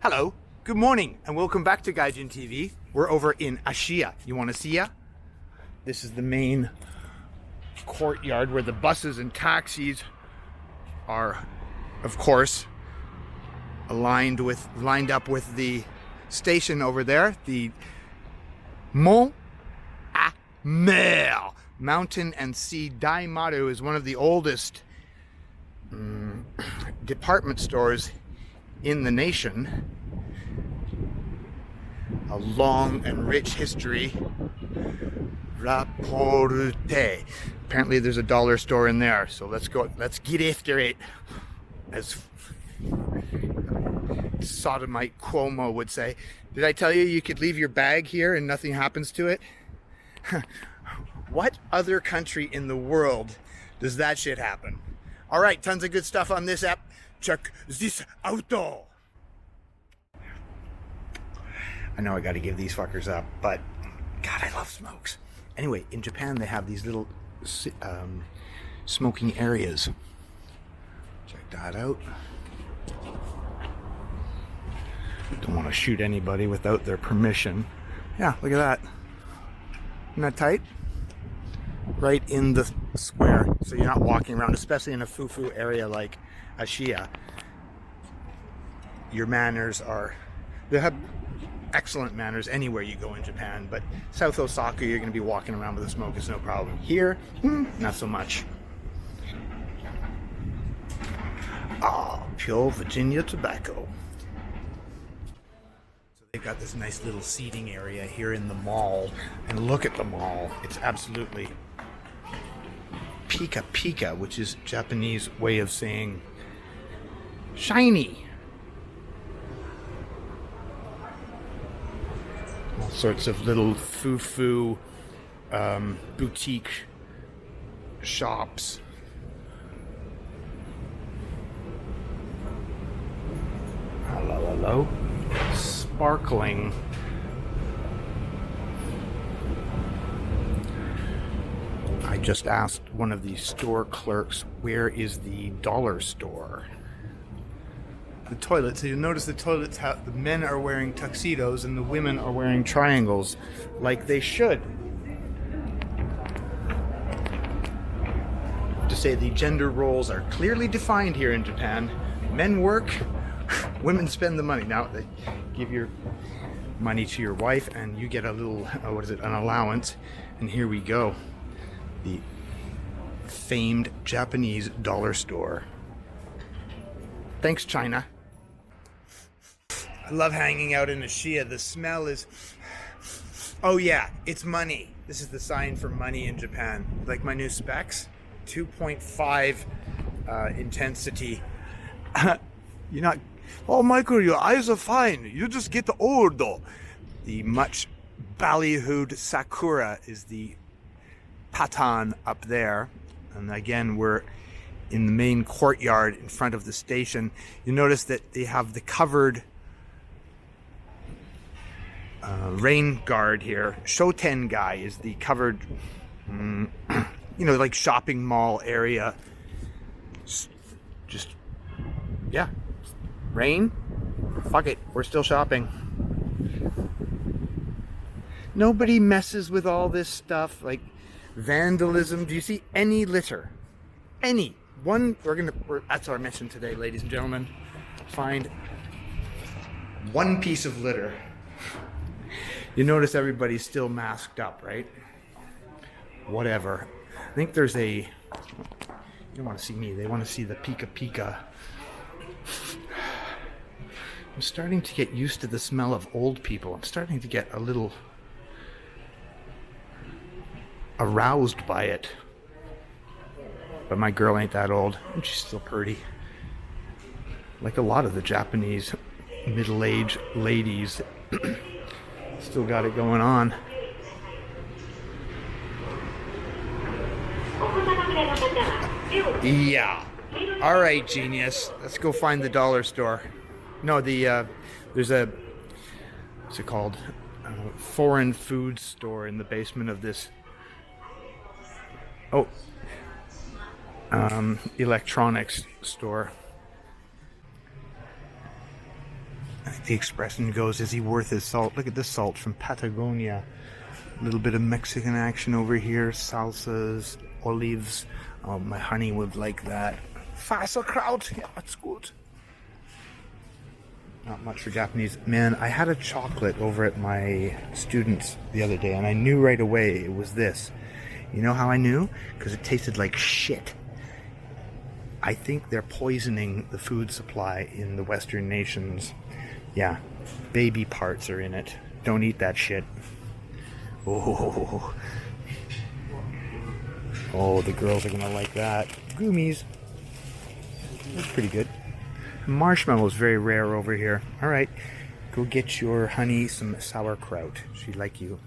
Hello, good morning, and welcome back to Gaijin TV. We're over in Ashiya. You want to see ya? This is the main courtyard where the buses and taxis are, of course, lined up with the station over there, the Mont à Mer, Mountain and Sea Daimaru, is one of the oldest department stores in the nation. A long and rich history. Rapporte. Apparently there's a dollar store in there, so let's get after it, as sodomite Cuomo would say. Did I tell you you could leave your bag here and nothing happens to it? What other country in the world does that shit happen? All right, tons of good stuff on this app. Check this out. I know I got to give these fuckers up, but God, I love smokes. Anyway, in Japan they have these little smoking areas. Check that out. Don't want to shoot anybody without their permission. Yeah, look at that. Isn't that tight? Right in the square, so you're not walking around, especially in a foo-foo area like Ashiya. Your manners are... They have excellent manners anywhere you go in Japan, but South Osaka, you're going to be walking around with a smoke, is no problem. Here, not so much. Pure Virginia tobacco. So they've got this nice little seating area here in the mall, and look at the mall. It's absolutely pika pika, which is Japanese way of saying shiny. All sorts of little foo-foo boutique shops. Hello, hello. Sparkling. I just asked one of the store clerks, where is the dollar store? The toilets, so you'll notice the toilets have, the men are wearing tuxedos and the women are wearing triangles, like they should. To say the gender roles are clearly defined here in Japan. Men work, women spend the money. Now they give your money to your wife and you get a little, an allowance. And here we go. The famed Japanese dollar store. Thanks, China. I love hanging out in Ashiya. The smell is... Oh yeah, it's money. This is the sign for money in Japan. Like my new specs? 2.5 intensity. You're not... Oh, Michael, your eyes are fine. You just get old, though. The much ballyhooed Sakura is the patan up there. And again, we're in the main courtyard in front of the station. You notice that they have the covered rain guard here. Shoten guy is the covered, like shopping mall area. Just, yeah. Rain? Fuck it. We're still shopping. Nobody messes with all this stuff, like vandalism. Do you see any litter? Any? That's our mission today, ladies and gentlemen. Find one piece of litter. You notice everybody's still masked up, right? Whatever. I think there's you don't want to see me, they want to see the pika pika. I'm starting to get used to the smell of old people. I'm starting to get a little aroused by it. But my girl ain't that old, and she's still pretty. Like a lot of the Japanese middle-aged ladies, still got it going on. Yeah. All right, genius. Let's go find the dollar store. No, there's a, what's it called? Foreign food store in the basement of this. Electronics store. The expression goes, is he worth his salt? Look at this salt from Patagonia. A little bit of Mexican action over here. Salsas, olives. Oh, my honey would like that. Sauerkraut. Yeah, that's good. Not much for Japanese. Man, I had a chocolate over at my students the other day, and I knew right away it was this. You know how I knew? Because it tasted like shit. I think they're poisoning the food supply in the Western nations. Yeah, baby parts are in it. Don't eat that shit. Oh, the girls are gonna like that. Goomies. That's pretty good. Marshmallow is very rare over here. All right, go get your honey some sauerkraut. She'd like you.